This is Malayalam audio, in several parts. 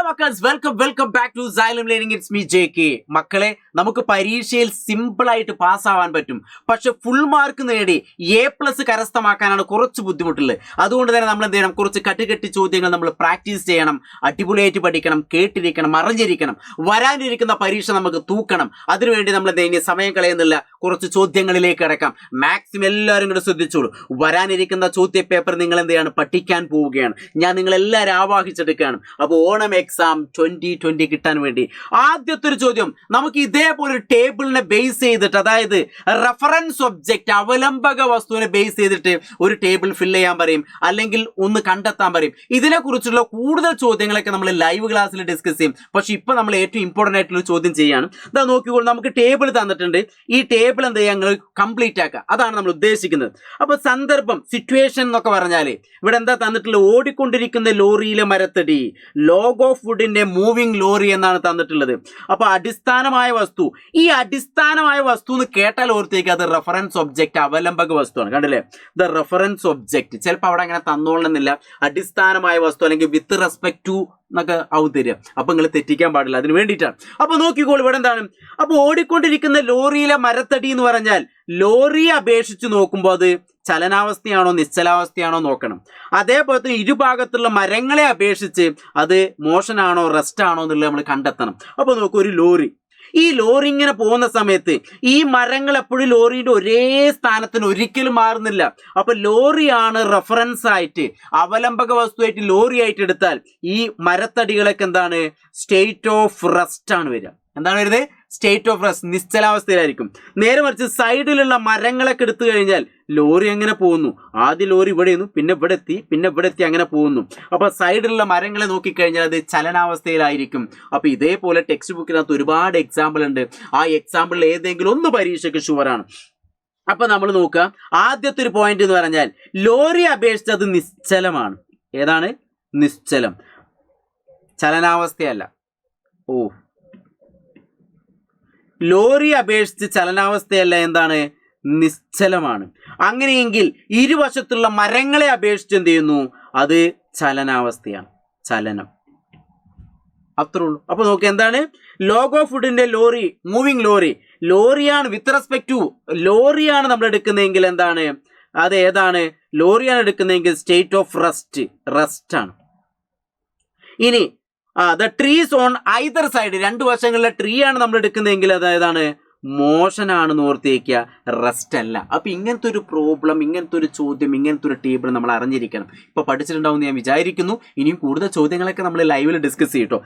മക്കൾസ് welcome back to Xylem learning. It's me JK. മക്കളെ, നമുക്ക് പരീക്ഷയിൽ സിമ്പിൾ ആയിട്ട് പാസ്സാവാൻ പറ്റും. പക്ഷെ ഫുൾ മാർക്ക് നേടി A+ കരസ്ഥമാക്കാനാണ് കുറച്ച് ബുദ്ധിമുട്ടുള്ളത്. അതുകൊണ്ട് തന്നെ നമ്മൾ എന്ത് ചെയ്യണം? കുറച്ച് കെട്ടി ചോദ്യങ്ങൾ നമ്മൾ പ്രാക്ടീസ് ചെയ്യണം, അടിപൊളിയായിട്ട് പഠിക്കണം, കേട്ടിരിക്കണം, അറിഞ്ഞിരിക്കണം. വരാനിരിക്കുന്ന പരീക്ഷ നമുക്ക് തൂക്കണം. അതിനുവേണ്ടി നമ്മൾ എന്ത് ചെയ്യുക? സമയം കളയുന്നില്ല, കുറച്ച് ചോദ്യങ്ങളിലേക്ക് കിടക്കാം. മാക്സിമം എല്ലാവരും കൂടെ ശ്രദ്ധിച്ചോളൂ. വരാനിരിക്കുന്ന ചോദ്യ പേപ്പർ നിങ്ങൾ എന്ത് ചെയ്യാണ്? പഠിക്കാൻ പോവുകയാണ്. ഞാൻ നിങ്ങളെല്ലാവരും ആവാഹിച്ചെടുക്കുകയാണ്. അപ്പോൾ ഓണം എക്സാം 2020 കിട്ടാൻ വേണ്ടി ആദ്യത്തെ ഒരു ചോദ്യം നമുക്ക് ഇതേപോലെ ഒരു ടേബിളിനെ ബേസ് ചെയ്തിട്ട്, അതായത് റെഫറൻസ് ഒബ്ജക്റ്റ് അവലംബക വസ്തുവിനെ ബേസ് ചെയ്തിട്ട് ഒരു ടേബിൾ ഫില്ല് ചെയ്യാൻ പറയും, അല്ലെങ്കിൽ ഒന്ന് കണ്ടെത്താൻ പറയും. ഇതിനെക്കുറിച്ചുള്ള കൂടുതൽ ചോദ്യങ്ങളൊക്കെ നമ്മൾ ലൈവ് ക്ലാസ്സിൽ ഡിസ്കസ് ചെയ്യും. പക്ഷെ ഇപ്പൊ നമ്മൾ ഏറ്റവും ഇമ്പോർട്ടൻ്റ് ആയിട്ടുള്ള ചോദ്യം ചെയ്യാണ്. ഇതാ നോക്കിക്കോളൂ, നമുക്ക് ടേബിൾ തന്നിട്ടുണ്ട്. ഈ ടേബിൾ എന്ത് ചെയ്യാൻ നിങ്ങൾ കംപ്ലീറ്റ് ആക്കുക, അതാണ് നമ്മൾ ഉദ്ദേശിക്കുന്നത്. അപ്പൊ സന്ദർഭം, സിറ്റുവേഷൻ എന്നൊക്കെ പറഞ്ഞാൽ ഇവിടെ എന്താ തന്നിട്ടുള്ളത്? ഓടിക്കൊണ്ടിരിക്കുന്ന ലോറിയിലെ മരത്തടി, ലോഗ് ഓഫ് വുഡിന്റെ മൂവിംഗ് ലോറി എന്നാണ് തന്നിട്ടുള്ളത്. അപ്പൊ അടിസ്ഥാനമായ വസ്തു, ഈ അടിസ്ഥാനമായ വസ്തു എന്ന് കേട്ടാൽ ഓർത്തേക്ക് അത് റെഫറൻസ് ഒബ്ജക്റ്റ് അവലംബക വസ്തുവാണ്. കണ്ടില്ലേ? The reference object. ചിലപ്പോൾ അവിടെ അങ്ങനെ തന്നോളണമെന്നില്ല. അടിസ്ഥാനമായ വസ്തു അല്ലെങ്കിൽ വിത്ത് റെസ്പെക്ട് ടു എന്നൊക്കെ ആവും തരിക. അപ്പൊ നിങ്ങൾ തെറ്റിക്കാൻ പാടില്ല, അതിന് വേണ്ടിയിട്ടാണ്. അപ്പൊ നോക്കിക്കോളൂ, ഇവിടെ എന്താണ്? അപ്പൊ ഓടിക്കൊണ്ടിരിക്കുന്ന ലോറിയിലെ മരത്തടി എന്ന് പറഞ്ഞാൽ ലോറിയെ അപേക്ഷിച്ച് നോക്കുമ്പോൾ അത് ചലനാവസ്ഥയാണോ നിശ്ചലാവസ്ഥയാണോ നോക്കണം. അതേപോലെ തന്നെ ഇരുഭാഗത്തുള്ള മരങ്ങളെ അപേക്ഷിച്ച് അത് മോഷനാണോ റെസ്റ്റ് ആണോ എന്നുള്ളത് നമ്മൾ കണ്ടെത്തണം. അപ്പൊ നോക്കൂ, ഒരു ലോറി, ഈ ലോറി ഇങ്ങനെ പോകുന്ന സമയത്ത് ഈ മരങ്ങൾ എപ്പോഴും ലോറിയുടെ ഒരേ സ്ഥാനത്തിന് ഒരിക്കലും മാറുന്നില്ല. അപ്പൊ ലോറിയാണ് റെഫറൻസ് ആയിട്ട്, അവലംബക വസ്തുവായിട്ട് ലോറി ആയിട്ട് എടുത്താൽ ഈ മരത്തടികളൊക്കെ എന്താണ്? സ്റ്റേറ്റ് ഓഫ് റെസ്റ്റ് ആണ് വരിക. എന്താണ് വരുന്നത്? സ്റ്റേറ്റ് ഓഫ് റെസ്റ്റ്, നിശ്ചലാവസ്ഥയിലായിരിക്കും. നേരെ മറിച്ച് സൈഡിലുള്ള മരങ്ങളൊക്കെ എടുത്തു കഴിഞ്ഞാൽ ലോറി എങ്ങനെ പോകുന്നു? ആദ്യം ലോറി ഇവിടെ നിന്നു, പിന്നെ ഇവിടെ എത്തി, പിന്നെ ഇവിടെ എത്തി, അങ്ങനെ പോകുന്നു. അപ്പൊ സൈഡിലുള്ള മരങ്ങളെ നോക്കിക്കഴിഞ്ഞാൽ അത് ചലനാവസ്ഥയിലായിരിക്കും. അപ്പൊ ഇതേപോലെ ടെക്സ്റ്റ് ബുക്കിനകത്ത് ഒരുപാട് എക്സാമ്പിൾ ഉണ്ട്. ആ എക്സാമ്പിളിൽ ഏതെങ്കിലും ഒന്ന് പരീക്ഷയ്ക്ക് ഷുവറാണ്. അപ്പൊ നമ്മൾ നോക്കുക, ആദ്യത്തെ ഒരു പോയിന്റ് എന്ന് പറഞ്ഞാൽ ലോറി അപേക്ഷിച്ച് അത് നിശ്ചലമാണ്. ഏതാണ്? നിശ്ചലം, ചലനാവസ്ഥയല്ല. ലോറി അപേക്ഷിച്ച് ചലനാവസ്ഥയല്ല, എന്താണ്? നിശ്ചലമാണ്. അങ്ങനെയെങ്കിൽ ഇരുവശത്തുള്ള മരങ്ങളെ അപേക്ഷിച്ച് എന്ത് ചെയ്യുന്നു? അത് ചലനാവസ്ഥയാണ്, ചലനം. അത്രേ ഉള്ളൂ. അപ്പൊ നോക്കി, എന്താണ്? ലോഗ് ഓഫ് വുഡിന്റെ ലോറി, മൂവിങ് ലോറി, ലോറിയാണ് വിത്ത് റെസ്പെക്ട് ടു ലോറിയാണ് നമ്മൾ എടുക്കുന്നതെങ്കിൽ എന്താണ്? അത് ഏതാണ്? ലോറിയാണ് എടുക്കുന്നതെങ്കിൽ സ്റ്റേറ്റ് ഓഫ് റെസ്റ്റ്, റെസ്റ്റ് ആണ്. ഇനി the trees on either side, രണ്ട് വശങ്ങളിലെ ട്രീ ആണ് നമ്മൾ എടുക്കുന്നതെങ്കിൽ അത് ഏതാണ്? മോഷൻ ആണെന്ന് ഓർത്തേക്കുക, റെസ്റ്റ് അല്ല. അപ്പൊ ഇങ്ങനത്തെ ഒരു പ്രോബ്ലം, ഇങ്ങനത്തെ ഒരു ചോദ്യം, ഇങ്ങനത്തെ ഒരു ടേബിൾ നമ്മൾ അറിഞ്ഞിരിക്കണം. ഇപ്പൊ പഠിച്ചിട്ടുണ്ടാവും ഞാൻ വിചാരിക്കുന്നു. ഇനിയും കൂടുതൽ ചോദ്യങ്ങളൊക്കെ നമ്മൾ ലൈവിൽ ഡിസ്കസ് ചെയ്യട്ടോ.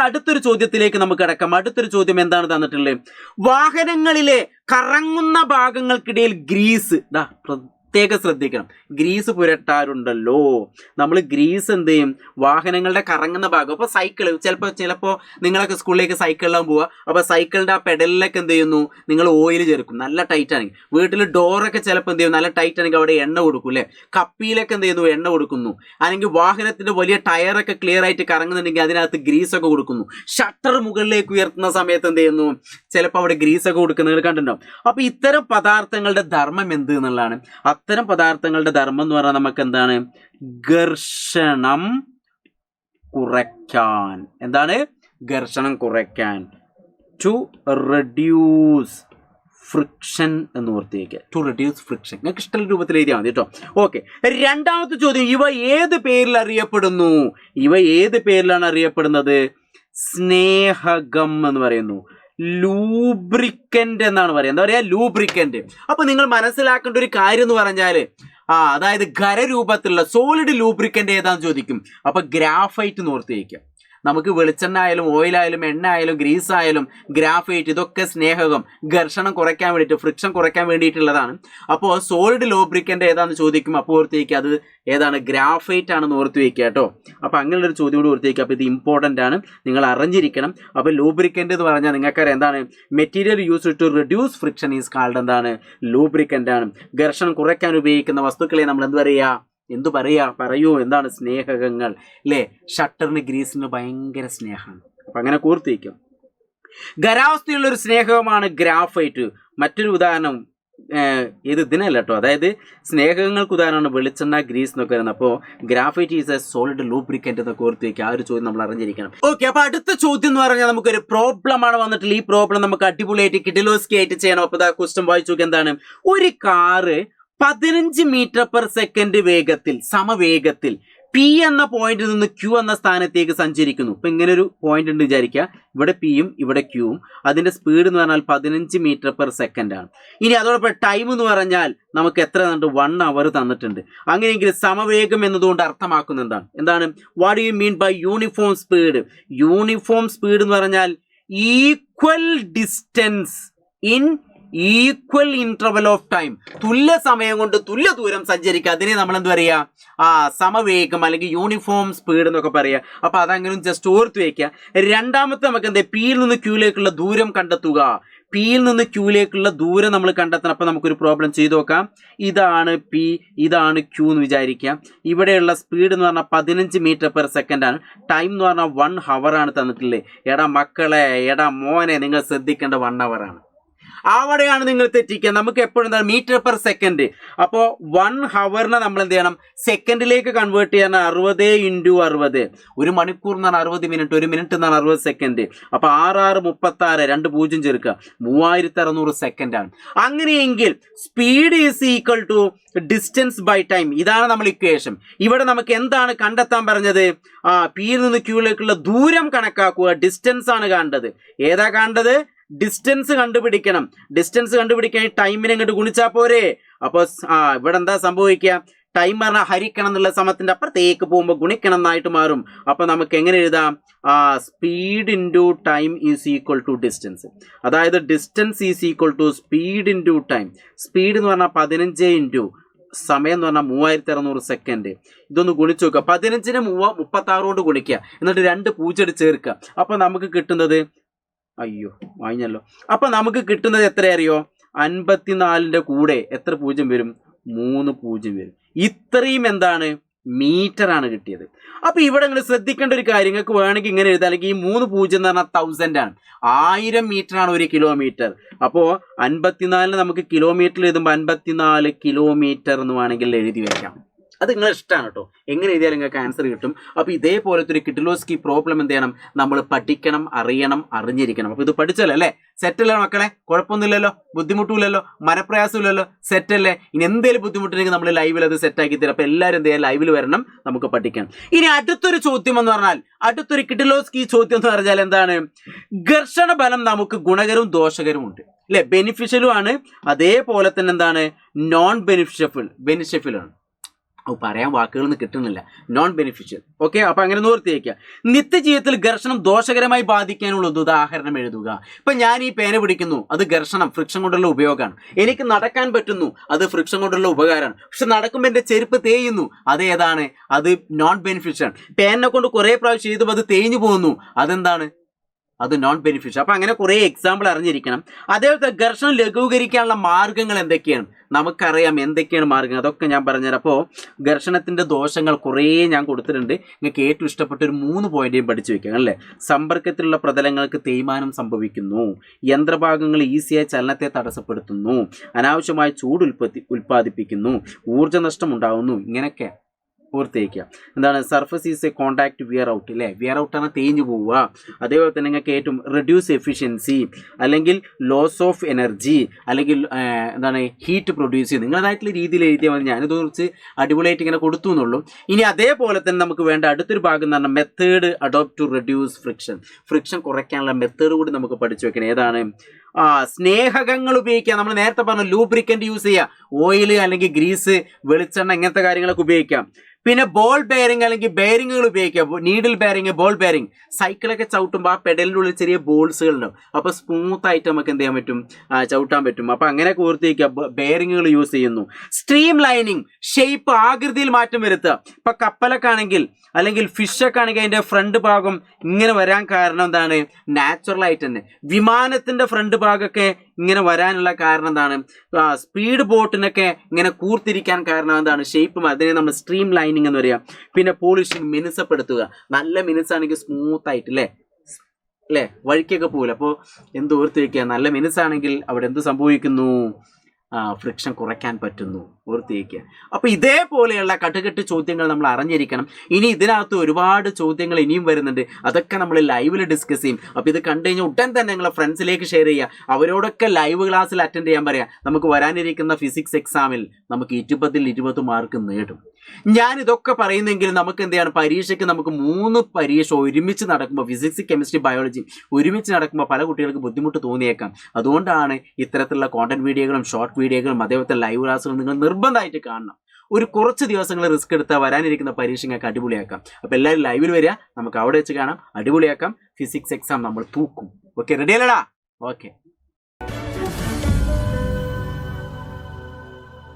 അടുത്തൊരു ചോദ്യത്തിലേക്ക് നമുക്ക് കിടക്കാം. അടുത്തൊരു ചോദ്യം എന്താണ് തന്നിട്ടുള്ളത്? വാഹനങ്ങളിലെ കറങ്ങുന്ന ഭാഗങ്ങൾക്കിടയിൽ ഗ്രീസ്, പ്രത്യേകം ശ്രദ്ധിക്കണം. ഗ്രീസ് പുരട്ടാറുണ്ടല്ലോ. നമ്മൾ ഗ്രീസ് എന്ത് ചെയ്യും? വാഹനങ്ങളുടെ കറങ്ങുന്ന ഭാഗം. അപ്പോൾ സൈക്കിള്, ചിലപ്പോൾ നിങ്ങളൊക്കെ സ്കൂളിലേക്ക് സൈക്കിളിലാവും പോവുക. അപ്പോൾ സൈക്കിളിൻ്റെ ആ പെഡലിലൊക്കെ എന്ത് ചെയ്യുന്നു? നിങ്ങൾ ഓയിൽ ചേർക്കും, നല്ല ടൈറ്റ് ആണെങ്കിൽ. വീട്ടിൽ ഡോറൊക്കെ ചിലപ്പോൾ എന്ത് ചെയ്യും? നല്ല ടൈറ്റ് ആണെങ്കിൽ അവിടെ എണ്ണ കൊടുക്കും അല്ലേ? കപ്പിയിലൊക്കെ എന്ത് ചെയ്യുന്നു? എണ്ണ കൊടുക്കുന്നു. അല്ലെങ്കിൽ വാഹനത്തിൻ്റെ വലിയ ടയറൊക്കെ ക്ലിയർ ആയിട്ട് കറങ്ങുന്നുണ്ടെങ്കിൽ അതിനകത്ത് ഗ്രീസൊക്കെ കൊടുക്കുന്നു. ഷട്ടർ മുകളിലേക്ക് ഉയർത്തുന്ന സമയത്ത് എന്ത് ചെയ്യുന്നു? ചിലപ്പോൾ അവിടെ ഗ്രീസൊക്കെ കൊടുക്കുന്നത് കണ്ടിട്ടുണ്ടാവും. അപ്പോൾ ഇത്തരം പദാർത്ഥങ്ങളുടെ ധർമ്മം എന്ത് എന്നുള്ളതാണ്. അത്തരം പദാർത്ഥങ്ങളുടെ ധർമ്മം എന്ന് പറഞ്ഞാൽ നമുക്ക് എന്താണ്? ഘർഷണം കുറയ്ക്കാൻ. എന്താണ്? ഘർഷണം കുറയ്ക്കാൻ. ടു റെഡ്യൂസ് ഫ്രിക്ഷൻ എന്ന് ഓർത്തേക്ക്. To reduce friction. നിങ്ങൾക്ക് ഇഷ്ടമുള്ള രൂപത്തിൽ എഴുതിയാൽ മതി കേട്ടോ. ഓക്കെ, രണ്ടാമത്തെ ചോദ്യം, ഇവ ഏത് പേരിൽ അറിയപ്പെടുന്നു? ഇവ ഏത് പേരിലാണ് അറിയപ്പെടുന്നത്? സ്നേഹകം എന്ന് പറയുന്നു. ലൂബ്രിക്കന്റ് എന്നാണ് പറയുക. എന്താ പറയുക? ലൂബ്രിക്കന്റ്. അപ്പൊ നിങ്ങൾ മനസ്സിലാക്കേണ്ട ഒരു കാര്യം എന്ന് പറഞ്ഞാല് അതായത് ഖരരൂപത്തിലുള്ള സോളിഡ് ലൂബ്രിക്കന്റ് ഏതാന്ന് ചോദിക്കും. അപ്പൊ ഗ്രാഫൈറ്റ് എന്ന് ഓർത്ത് വയ്ക്കുക. നമുക്ക് വെളിച്ചെണ്ണ ആയാലും ഓയിലായാലും എണ്ണ ആയാലും ഗ്രീസ് ആയാലും ഗ്രാഫൈറ്റ്, ഇതൊക്കെ സ്നേഹകം, ഘർഷണം കുറയ്ക്കാൻ വേണ്ടിയിട്ട്, ഫ്രിക്ഷൻ കുറയ്ക്കാൻ വേണ്ടിയിട്ടുള്ളതാണ്. അപ്പോൾ സോളിഡ് ലൂബ്രിക്കന്റ് ഏതാന്ന് ചോദിക്കും. അപ്പോൾ ഓർത്ത് വയ്ക്കുക, അത് ഏതാണ്? ഗ്രാഫൈറ്റ് ആണെന്ന് ഓർത്ത് വയ്ക്കുക കേട്ടോ. അപ്പോൾ അങ്ങനെയുള്ളൊരു ചോദ്യം കൂടി ഓർത്ത് വയ്ക്കുക. അപ്പോൾ ഇത് ഇമ്പോർട്ടൻ്റ് ആണ്, നിങ്ങൾ അറിഞ്ഞിരിക്കണം. അപ്പോൾ ലൂബ്രിക്കന്റ് എന്ന് പറഞ്ഞാൽ നിങ്ങൾക്കറിയാം എന്താണ്? Material used to reduce friction is called എന്താണ്? ലൂബ്രിക്കന്റ് ആണ്. ഘർഷണം കുറയ്ക്കാൻ ഉപയോഗിക്കുന്ന വസ്തുക്കളെ നമ്മൾ എന്ത് പറയുക? പറയൂ, എന്താണ്? സ്നേഹകങ്ങൾ അല്ലേ? ഷട്ടറിന് ഗ്രീസിന് ഭയങ്കര സ്നേഹമാണ്. അപ്പം അങ്ങനെ കൂർത്തിരിക്കും. ഖരാവസ്ഥയുള്ള ഒരു സ്നേഹമാണ് ഗ്രാഫൈറ്റ്. മറ്റൊരു ഉദാഹരണം ഇത് ഇതിനല്ല കേട്ടോ, അതായത് സ്നേഹങ്ങൾക്ക് ഉദാഹരണമാണ് വെളിച്ചെണ്ണ, ഗ്രീസ് എന്നൊക്കെ വരുന്നത്. അപ്പോൾ graphite is A solid lubricant എന്നൊക്കെ ഓർത്ത് വയ്ക്കുക. ആ ഒരു ചോദ്യം നമ്മൾ അറിഞ്ഞിരിക്കണം. ഓക്കെ, അപ്പൊ അടുത്ത ചോദ്യം എന്ന് പറഞ്ഞാൽ നമുക്കൊരു പ്രോബ്ലം ആണ് വന്നിട്ടുള്ള. ഈ പ്രോബ്ലം നമുക്ക് അടിപൊളിയായിട്ട് കിഡിലോസ്കി ആയിട്ട് ചെയ്യണം. അപ്പൊ ആ ക്വസ്റ്റ്യൻ വായിച്ചു നോക്കി. എന്താണ്? ഒരു കാറ് 15 മീറ്റർ/സെക്കൻഡ് വേഗത്തിൽ, സമവേഗത്തിൽ പി എന്ന പോയിന്റിൽ നിന്ന് ക്യൂ എന്ന സ്ഥാനത്തേക്ക് സഞ്ചരിക്കുന്നു. ഇപ്പൊ ഇങ്ങനെ ഒരു പോയിന്റ് ഉണ്ട് വിചാരിക്കുക. ഇവിടെ പിയും ഇവിടെ ക്യൂവും. അതിന്റെ സ്പീഡ് എന്ന് പറഞ്ഞാൽ 15 മീറ്റർ/സെക്കൻഡ് ആണ്. ഇനി അതോടൊപ്പം ടൈം എന്ന് പറഞ്ഞാൽ നമുക്ക് എത്ര തന്നിട്ടുണ്ട്? 1 അവർ തന്നിട്ടുണ്ട്. അങ്ങനെയെങ്കിൽ സമവേഗം എന്നതുകൊണ്ട് അർത്ഥമാക്കുന്നത് എന്താണ്? What you mean by uniform speed? Uniform speed എന്ന് പറഞ്ഞാൽ equal distance in equal interval of time. തുല്യ സമയം കൊണ്ട് തുല്യ ദൂരം സഞ്ചരിക്കുക. അതിനെ നമ്മൾ എന്ത് പറയാ? സമവേഗം അല്ലെങ്കിൽ യൂണിഫോം സ്പീഡ് എന്നൊക്കെ പറയാ. അപ്പൊ അതങ്ങനെ ജസ്റ്റ് ഓർത്ത് വയ്ക്കുക. രണ്ടാമത്തെ നമുക്ക് എന്താ? പിയിൽ നിന്ന് ക്യൂയിലേക്കുള്ള ദൂരം കണ്ടെത്തുക. പിയിൽ നിന്ന് ക്യൂയിലേക്കുള്ള ദൂരം നമ്മൾ കണ്ടെത്തണം. അപ്പൊ നമുക്കൊരു പ്രോബ്ലം ചെയ്തു നോക്കാം. ഇതാണ് പി, ഇതാണ് ക്യൂ എന്ന് വിചാരിക്കാം. ഇവിടെയുള്ള സ്പീഡ് എന്ന് പറഞ്ഞാൽ 15 മീറ്റർ/സെക്കൻഡ് ആണ്. ടൈം എന്ന് പറഞ്ഞാൽ 1 hour ആണ് തന്നിട്ടില്ലേ. എടാ മക്കളെ, എടാ മോനെ, നിങ്ങൾ ശ്രദ്ധിക്കേണ്ട 1 hour ആണ്. അവിടെയാണ് നിങ്ങൾ തെറ്റിക്കുക. നമുക്ക് എപ്പോഴും എന്താണ്? മീറ്റർ/സെക്കൻഡ്. അപ്പോൾ 1 hour നമ്മൾ എന്ത് ചെയ്യണം? സെക്കൻഡിലേക്ക് കൺവേർട്ട് ചെയ്യാൻ 60 × 60. ഒരു മണിക്കൂർ എന്ന് പറഞ്ഞാൽ 60 മിനിറ്റ്, ഒരു മിനിറ്റ് എന്ന് പറഞ്ഞാൽ 60 സെക്കൻഡ്. അപ്പൊ 6 36, 2 0 ചേർക്കുക, 3600 സെക്കൻഡ് ആണ്. അങ്ങനെയെങ്കിൽ speed is equal to distance by time. ഇതാണ് നമ്മൾ ഇക്വേഷൻ. ഇവിടെ നമുക്ക് എന്താണ് കണ്ടെത്താൻ പറഞ്ഞത്? പിയിൽ നിന്ന് ക്യൂയിലേക്കുള്ള ദൂരം കണക്കാക്കുക. ഡിസ്റ്റൻസ് ആണ് കാണേണ്ടത്. ഏതാ കാണേണ്ടത്? ഡിസ്റ്റൻസ് കണ്ടുപിടിക്കണം. ഡിസ്റ്റൻസ് കണ്ടുപിടിക്കാൻ ടൈമിനെ ഇങ്ങോട്ട് ഗുണിച്ചാൽ പോരെ. അപ്പോൾ ഇവിടെ എന്താ സംഭവിക്കുക? ടൈം പറഞ്ഞാൽ ഹരിക്കണം എന്നുള്ള സമത്തിന്റെ അപ്പുറത്തേക്ക് പോകുമ്പോൾ ഗുണിക്കണം എന്നായിട്ട് മാറും. അപ്പൊ നമുക്ക് എങ്ങനെ എഴുതാം? Speed into time is equal to distance. അതായത് distance is equal to speed into time. Speed എന്ന് പറഞ്ഞാൽ 15 ഇൻറ്റു സമയം എന്ന് പറഞ്ഞാൽ 3600 സെക്കൻഡ്. ഇതൊന്ന് ഗുണിച്ചു നോക്കുക. 15നെ 36 കൊണ്ട് ഗുണിക്കുക, എന്നിട്ട് 2 0 ചേർക്കുക. അപ്പൊ നമുക്ക് കിട്ടുന്നത്, അയ്യോ വാങ്ങിയല്ലോ, അപ്പൊ നമുക്ക് കിട്ടുന്നത് എത്ര അറിയോ? 54ന്റെ കൂടെ എത്ര 0 വരും? 3 0 വരും. ഇത്രയും എന്താണ്? മീറ്റർ ആണ് കിട്ടിയത്. അപ്പൊ ഇവിടെ നിങ്ങൾ ശ്രദ്ധിക്കേണ്ട ഒരു കാര്യം, നിങ്ങൾക്ക് വേണമെങ്കിൽ ഇങ്ങനെ എഴുതാം. അല്ലെങ്കിൽ ഈ 3 0 എന്ന് പറഞ്ഞാൽ 1000 ആണ്. 1000 മീറ്റർ ആണ് 1 കിലോമീറ്റർ. അപ്പോ 54 നമുക്ക് കിലോമീറ്റർ എഴുതുമ്പോൾ 54 കിലോമീറ്റർ എന്ന് വേണമെങ്കിൽ എഴുതി വെക്കാം. അത് നിങ്ങളെ ഇഷ്ടമാണ് കേട്ടോ. എങ്ങനെ എഴുതിയാലും നിങ്ങൾക്ക് ആൻസർ കിട്ടും. അപ്പോൾ ഇതേപോലത്തെ ഒരു കിഡിലോസ്കി പ്രോബ്ലം എന്ത് ചെയ്യണം? നമ്മൾ പഠിക്കണം, അറിയണം, അറിഞ്ഞിരിക്കണം. അപ്പോൾ ഇത് പഠിച്ചല്ലോ അല്ലേ? സെറ്റല്ലേ മക്കളെ? കുഴപ്പമൊന്നുമില്ലല്ലോ, ബുദ്ധിമുട്ടില്ലല്ലോ, മനപ്രയാസമില്ലല്ലോ, സെറ്റല്ലേ? ഇനി എന്തെങ്കിലും ബുദ്ധിമുട്ടുണ്ടെങ്കിൽ നമ്മൾ ലൈവിൽ അത് സെറ്റാക്കി തരാം. അപ്പോൾ എല്ലാവരും എന്ത് ചെയ്യാം? ലൈവിൽ വരണം, നമുക്ക് പഠിക്കണം. ഇനി അടുത്തൊരു ചോദ്യം എന്ന് പറഞ്ഞാൽ, അടുത്തൊരു കിഡിലോസ്കി ചോദ്യം എന്ന് പറഞ്ഞാൽ എന്താണ്? ഘർഷണ ബലം നമുക്ക് ഗുണകരവും ദോഷകരവും ഉണ്ട് അല്ലെ? ബെനിഫിഷ്യലും ആണ്, അതേപോലെ തന്നെ എന്താണ്? നോൺ ബെനിഫിഷ്യലാണ്. പറയാൻ വാക്കുകളൊന്നും കിട്ടുന്നില്ല. Non beneficial. ഓക്കെ, അപ്പൊ അങ്ങനെ ഓർത്തിരിക്കുക. നിത്യജീവിതത്തിൽ ഘർഷണം ദോഷകരമായി ബാധിക്കാനുള്ള ഉദാഹരണം എഴുതുക. ഇപ്പൊ ഞാൻ ഈ പേന പിടിക്കുന്നു, അത് ഘർഷണം, ഫ്രിക്ഷൻ കൊണ്ടുള്ള ഉപയോഗമാണ്. എനിക്ക് നടക്കാൻ പറ്റുന്നു, അത് ഫ്രിക്ഷൻ കൊണ്ടുള്ള ഉപകാരമാണ്. പക്ഷെ നടക്കുമ്പോൾ എന്റെ ചെരുപ്പ് തേയുന്നു, അത് ഏതാണ്? അത് നോൺ ബെനിഫിഷ്യൽ. പേനെ കൊണ്ട് കുറെ പ്രാവശ്യം ചെയ്തപ്പോൾ അത് തേഞ്ഞു പോകുന്നു, അതെന്താണ്? അത് നോൺ ബെനിഫിഷ്യൽ. അപ്പൊ അങ്ങനെ കുറെ എക്സാമ്പിൾ അറിഞ്ഞിരിക്കണം. അതേപോലെ ഘർഷണം ലഘൂകരിക്കാനുള്ള മാർഗങ്ങൾ എന്തൊക്കെയാണ്? നമുക്കറിയാം എന്തൊക്കെയാണ് മാർഗങ്ങൾ, അതൊക്കെ ഞാൻ പറഞ്ഞുതരാം. അപ്പോൾ ഘർഷണത്തിന്റെ ദോഷങ്ങൾ കുറേ ഞാൻ കൊടുത്തിട്ടുണ്ട്. നിങ്ങൾക്ക് ഏറ്റവും ഇഷ്ടപ്പെട്ട ഒരു 3 പോയിന്റേയും പഠിച്ചു വെക്കാം അല്ലേ? സമ്പർക്കത്തിലുള്ള പ്രതലങ്ങൾക്ക് തേയ്മാനം സംഭവിക്കുന്നു, യന്ത്രഭാഗങ്ങൾ ഈസിയായി ചലനത്തെ തടസ്സപ്പെടുത്തുന്നു, അനാവശ്യമായ ചൂട് ഉൽപ്പാദിപ്പിക്കുന്നു, ഊർജ്ജനഷ്ടം ഉണ്ടാകുന്നു. ഇങ്ങനെയൊക്കെ ഓർത്തേക്കുക. എന്താണ്? Surface is a contact wear out അല്ലേ? വിയർ ഔട്ട് ആണ് തേഞ്ഞു പോവുക. അതേപോലെ തന്നെ നിങ്ങൾക്ക് ഏറ്റവും റെഡ്യൂസ് എഫിഷ്യൻസി, അല്ലെങ്കിൽ ലോസ് ഓഫ് എനർജി, അല്ലെങ്കിൽ എന്താണ്? ഹീറ്റ് പ്രൊഡ്യൂസ് ചെയ്യും. നിങ്ങളതായിട്ടുള്ള രീതിയിൽ എഴുതിയാൽ മതി. ഞാനിത് കുറിച്ച് അടിപൊളിയായിട്ട് ഇങ്ങനെ കൊടുത്തു എന്നുള്ളൂ. ഇനി അതേപോലെ തന്നെ നമുക്ക് വേണ്ട അടുത്തൊരു ഭാഗം എന്ന് പറഞ്ഞാൽ method adopt to reduce friction കുറയ്ക്കാനുള്ള മെത്തേഡ് കൂടി നമുക്ക് പഠിച്ചു വെക്കണം. ഏതാണ്? സ്നേഹകങ്ങൾ ഉപയോഗിക്കുക. നമ്മൾ നേരത്തെ പറഞ്ഞു ലൂബ്രിക്കന്റ് യൂസ് ചെയ്യുക. ഓയിൽ അല്ലെങ്കിൽ ഗ്രീസ്, വെളിച്ചെണ്ണ, ഇങ്ങനത്തെ കാര്യങ്ങളൊക്കെ ഉപയോഗിക്കാം. പിന്നെ ബോൾ ബെയറിംഗ് അല്ലെങ്കിൽ ബെയറിങ്ങുകൾ ഉപയോഗിക്കാം. Needle bearing, ball bearing. സൈക്കിളൊക്കെ ചവിട്ടുമ്പോൾ ആ പെഡലിൻ്റെ ഉള്ളിൽ ചെറിയ ബോൾസുകൾ ഉണ്ടാവും. അപ്പോൾ സ്മൂത്ത് ആയിട്ട് നമുക്ക് എന്ത് ചെയ്യാൻ പറ്റും? ചവിട്ടാൻ പറ്റും. അപ്പോൾ അങ്ങനെയൊക്കെ ഓർത്തിരിക്കുക. ബെയറിങ്ങുകൾ യൂസ് ചെയ്യുന്നു. സ്ട്രീം ലൈനിങ്, ഷേപ്പ്, ആകൃതിയിൽ മാറ്റം വരുത്തുക. ഇപ്പം കപ്പലൊക്കെ ആണെങ്കിൽ അല്ലെങ്കിൽ ഫിഷൊക്കെ ആണെങ്കിൽ അതിൻ്റെ ഫ്രണ്ട് ഭാഗം ഇങ്ങനെ വരാൻ കാരണം എന്താണ്? നാച്ചുറൽ ആയിട്ട് തന്നെ. വിമാനത്തിൻ്റെ ഫ്രണ്ട് ഭാഗമൊക്കെ ഇങ്ങനെ വരാനുള്ള കാരണം എന്താണ്? സ്പീഡ് ബോട്ടിനൊക്കെ ഇങ്ങനെ കൂർത്തിരിക്കാൻ കാരണം എന്താണ്? ഷേപ്പ്. അതിനെ നമ്മൾ സ്ട്രീം ലൈനിങ് എന്ന് പറയാം. പിന്നെ പോളിഷിങ്, മിനുസപ്പെടുത്തുക. നല്ല മിനുസാണെങ്കിൽ സ്മൂത്ത് ആയിട്ട് അല്ലേ? വഴിക്കൊക്കെ പോകില്ല. അപ്പോൾ എന്ത് ഓർത്ത് വയ്ക്കുക? നല്ല മിനുസാണെങ്കിൽ അവിടെ എന്ത് സംഭവിക്കുന്നു? ഫ്രിക്ഷൻ കുറയ്ക്കാൻ പറ്റുന്നു. ഓർത്തിരിക്കുക. അപ്പോൾ ഇതേപോലെയുള്ള കട്ടുകെട്ട് ചോദ്യങ്ങൾ നമ്മൾ അറിഞ്ഞിരിക്കണം. ഇനി ഇതിനകത്ത് ഒരുപാട് ചോദ്യങ്ങൾ ഇനിയും വരുന്നുണ്ട്. അതൊക്കെ നമ്മൾ ലൈവിൽ ഡിസ്കസ് ചെയ്യും. അപ്പോൾ ഇത് കണ്ടു കഴിഞ്ഞാൽ ഉടൻ തന്നെ നിങ്ങളെ ഫ്രണ്ട്സിലേക്ക് ഷെയർ ചെയ്യുക. അവരോടൊക്കെ ലൈവ് ക്ലാസ്സിൽ അറ്റൻഡ് ചെയ്യാൻ പറയാം. നമുക്ക് വരാനിരിക്കുന്ന ഫിസിക്സ് എക്സാമിൽ നമുക്ക് 20 മാർക്ക് നേടും. ഞാൻ ഇതൊക്കെ പറയുന്നെങ്കിൽ നമുക്ക് എന്ത് ചെയ്യണം, പരീക്ഷയ്ക്ക് നമുക്ക് 3 പരീക്ഷ ഒരുമിച്ച് നടക്കുമ്പോൾ, ഫിസിക്സ്, കെമിസ്ട്രി, ബയോളജി ഒരുമിച്ച് നടക്കുമ്പോൾ പല കുട്ടികൾക്ക് ബുദ്ധിമുട്ട് തോന്നിയേക്കാം. അതുകൊണ്ടാണ് ഇത്തരത്തിലുള്ള കോണ്ടന്റ് വീഡിയോകളും ഷോർട്ട് വീഡിയോകളും അതേപോലത്തെ ലൈവ് ക്ലാസ്സുകളും നിങ്ങൾ നിർബന്ധമായിട്ട് കാണണം. ഒരു കുറച്ച് ദിവസങ്ങൾ റിസ്ക് എടുത്താൽ വരാനിരിക്കുന്ന പരീക്ഷ ഞങ്ങൾക്ക് അടിപൊളിയാക്കാം. അപ്പോൾ എല്ലാവരും ലൈവിൽ വരിക, നമുക്ക് അവിടെ വെച്ച് കാണാം, അടിപൊളിയാക്കാം. ഫിസിക്സ് എക്സാം നമ്മൾ തൂക്കും. ഓക്കെ, റെഡി അല്ലടാ? ഓക്കെ.